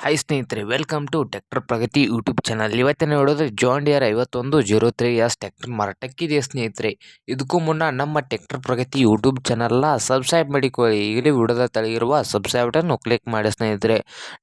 Hi ಸ್ನೇಹಿತರೆ, welcome to tractor Pragati YouTube channel. ಇವತ್ತಿನ ನೋಡೋದು ಜಾನ್ ಡಿಯರ್ 5103 ಟ್ರ್ಯಾಕ್ಟರ್ ಮಾರಾಟಕ್ಕಿದೆ ಸ್ನೇಹಿತರೆ. ಇದಕ್ಕೂ ಮುನ್ನ ನಮ್ಮ ಟ್ರ್ಯಾಕ್ಟರ್ ಪ್ರಗತಿ ಯೂಟ್ಯೂಬ್ ಚಾನಲ್ನ ಸಬ್ಸ್ಕ್ರೈಬ್ ಮಾಡಿಕೊಳ್ಳಿ. ಈಗಲೇ ವಿಡಿಯೋದ ತಳಗಿರುವ ಸಬ್ಸ್ಕ್ರೈಬ್ ಬಟನ್ನು ಕ್ಲಿಕ್ ಮಾಡಿ ಸ್ನೇಹಿತರೆ.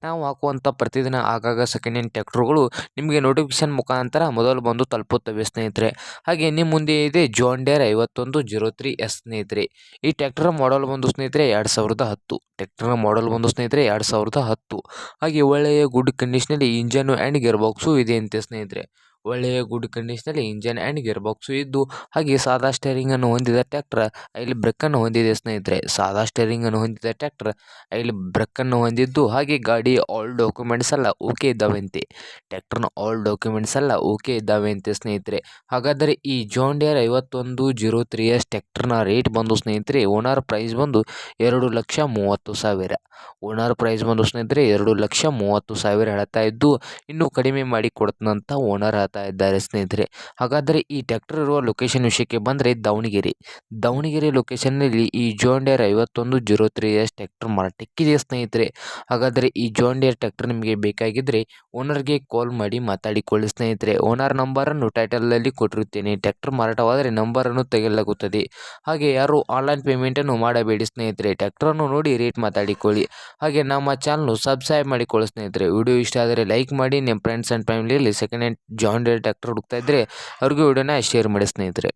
ನಾವು ಹಾಕುವಂಥ ಪ್ರತಿದಿನ ಆಗಾಗ ಸೆಕೆಂಡ್ ಹ್ಯಾಂಡ್ ಟ್ರ್ಯಾಕ್ಟರ್ಗಳು ನಿಮಗೆ ನೋಟಿಫಿಕೇಶನ್ ಮುಖಾಂತರ ಮೊದಲು ಬಂದು ತಲುಪುತ್ತವೆ ಸ್ನೇಹಿತರೆ. ಹಾಗೆ ನಿಮ್ಮ ಮುಂದೆ ಇದೆ ಜಾನ್ ಡಿಯರ್ 5103 ಸ್ನೇಹಿತರೆ. ಈ ಟ್ರ್ಯಾಕ್ಟರ್ ಮಾಡಲ್ ಬಂದು ಸ್ನೇಹಿತರೆ 2010. ಟ್ರ್ಯಾಕ್ಟರ್ ಮಾಡಲ್ ಬಂದು ಸ್ನೇಹಿತರೆ 2010. ಹಾಗೆ ಒಳ್ಳೆಯ ಗುಡ್ ಕಂಡೀಷನಲ್ಲಿ ಇಂಜನ್ನು ಆ್ಯಂಡ್ ಗೇರ್ ಬಾಕ್ಸು ಇದೆ ಅಂತೆ ಸ್ನೇಹಿತರೆ. ಒಳ್ಳೆಯ ಗುಡ್ ಕಂಡೀಷನಲ್ಲಿ ಇಂಜನ್ ಆ್ಯಂಡ್ ಗೇರ್ ಬಾಕ್ಸು ಇದ್ದು, ಹಾಗೆ ಸಾದಾ ಸ್ಟೇರಿಂಗನ್ನು ಹೊಂದಿದ ಟ್ರ್ಯಾಕ್ಟರ್ ಐಲ್ ಬ್ರೇಕನ್ನು ಹೊಂದಿದೆ ಸ್ನೇಹಿತರೆ. ಸಾದಾ ಸ್ಟೇರಿಂಗನ್ನು ಹೊಂದಿದ ಟ್ರ್ಯಾಕ್ಟರ್ ಐಲ್ ಬ್ರೇಕನ್ನು ಹೊಂದಿದ್ದು, ಹಾಗೆ ಗಾಡಿ ಆಲ್ ಡಾಕ್ಯುಮೆಂಟ್ಸ್ ಎಲ್ಲ ಓಕೆ ಇದ್ದಾವಂತೆ. ಟ್ರ್ಯಾಕ್ಟರ್ನ ಆಲ್ ಡಾಕ್ಯುಮೆಂಟ್ಸ್ ಎಲ್ಲ ಓಕೆ ಇದ್ದಾವಂತೆ ಸ್ನೇಹಿತರೆ. ಹಾಗಾದರೆ ಈ ಜಾನ್ ಡಿಯರ್ 5103 ಟ್ರ್ಯಾಕ್ಟರ್ನ ರೇಟ್ ಬಂದು ಸ್ನೇಹಿತರೆ, ಓನರ್ ಪ್ರೈಸ್ ಬಂದು 2,30,000. ಓನರ್ ಪ್ರೈಸ್ ಬಂದು ಸ್ನೇಹಿತರೆ 2,30,000 ಹೇಳ್ತಾ ಇದ್ದು, ಇನ್ನೂ ಕಡಿಮೆ ಮಾಡಿ ಕೊಡ್ತಂತ ಓನರ್ ಹೇಳ್ತಾ ಇದ್ದಾರೆ ಸ್ನೇಹಿತರೆ. ಹಾಗಾದರೆ ಈ ಟ್ರ್ಯಾಕ್ಟರ್ ಇರುವ ಲೊಕೇಶನ್ ವಿಷಯಕ್ಕೆ ಬಂದರೆ ದಾವಣಗೆರೆ ಲೊಕೇಶನ್ನಲ್ಲಿ ಈ ಜಾನ್ ಡಿಯರ್ 5103 ಟ್ರ್ಯಾಕ್ಟರ್ ಮಾರಾಟಕ್ಕಿದೆ ಸ್ನೇಹಿತರೆ. ಹಾಗಾದರೆ ಈ ಜಾನ್ ಡಿಯರ್ ಟ್ರ್ಯಾಕ್ಟರ್ ನಿಮಗೆ ಬೇಕಾಗಿದ್ದರೆ ಓನರ್ಗೆ ಕಾಲ್ ಮಾಡಿ ಮಾತಾಡಿಕೊಳ್ಳಿ ಸ್ನೇಹಿತರೆ. ಓನರ್ ನಂಬರನ್ನು ಟೈಟಲಲ್ಲಿ ಕೊಟ್ಟಿರುತ್ತೇನೆ. ಟ್ರ್ಯಾಕ್ಟರ್ ಮಾರಾಟವಾದರೆ ನಂಬರನ್ನು ತೆಗೆಯಲಾಗುತ್ತದೆ. ಹಾಗೆ ಯಾರು ಆನ್ಲೈನ್ ಪೇಮೆಂಟನ್ನು ಮಾಡಬೇಡಿ ಸ್ನೇಹಿತರೆ. ಟ್ರ್ಯಾಕ್ಟರನ್ನು ನೋಡಿ ರೇಟ್ ಮಾತಾಡಿಕೊಳ್ಳಿ. ಹಾಗೆ ನಮ್ಮ ಚಾನಲ್ ಸಬ್ಸ್ಕ್ರೈಬ್ ಮಾಡಿಕೊಳ್ಳಿ ಸ್ನೇಹಿತರೆ. ವಿಡಿಯೋ ಇಷ್ಟ ಆದರೆ ಲೈಕ್ ಮಾಡಿ. ನಿಮ್ಮ ಫ್ರೆಂಡ್ಸ್ ಆ್ಯಂಡ್ ಫ್ಯಾಮಿಲಿಯಲ್ಲಿ second hand John Deere tractor ಹುಡುಕ್ತಾ ಇದ್ದರೆ ಅವ್ರಿಗೂ ವಿಡಿಯೋನ ಶೇರ್ ಮಾಡಿ ಸ್ನೇಹಿತರೆ.